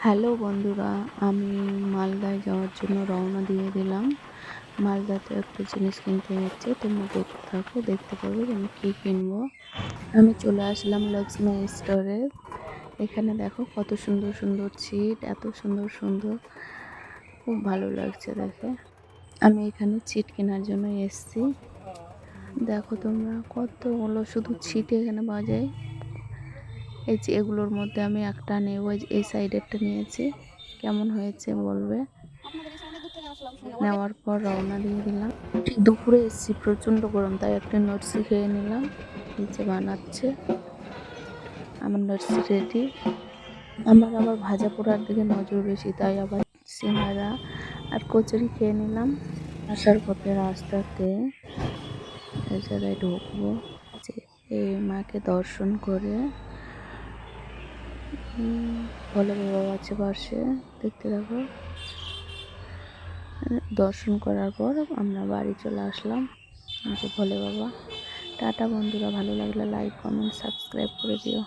Hello বন্ধুরা, আমি মালদায় যাওয়ার জন্য রওনা দিয়ে দিলাম। মালদাতে একটা জিনিস কিনতে যাচ্ছি, তোমরা দেখতে থাকো, দেখতে পাবে যে আমি কী কিনবো। আমি চলে আসলাম লক্ষ্মী স্টোরে। এখানে দেখো কত সুন্দর সুন্দর ছিট, এত সুন্দর সুন্দর, খুব ভালো লাগছে দেখে। আমি এখানে ছিট কেনার জন্য এসেছি। দেখো তোমরা কতগুলো শুধু ছিট এখানে পাওয়া যায়। এই যে এগুলোর মধ্যে আমি একটা নেব, এই সাইডেরটা নিয়েছি, কেমন হয়েছে বলবে। নেওয়ার পর রওনা দিয়ে দিলাম। ঠিক দুপুরে এসেছি, প্রচণ্ড গরম, তাই একটা নটসি খেয়ে নিলাম। নিচে বানাচ্ছে, আমার নটসি রেডি। আমার আবার ভাজা পোড়ার দিকে নজর বেশি, তাই আবার সিঙ্গারা আর কচুরি খেয়ে নিলাম। আসার পথে রাস্তাতে এই জায়গায় ঢুকবো, যে এই মাকে দর্শন করে ভোলে বাবা আছে পাশে, দেখতে থাকো। দর্শন করার পর আমরা বাড়ি চলে আসলাম, যে ভোলে বাবা। টাটা বন্ধুরা, ভালো লাগলে লাইক কমেন্ট সাবস্ক্রাইব করে দিও।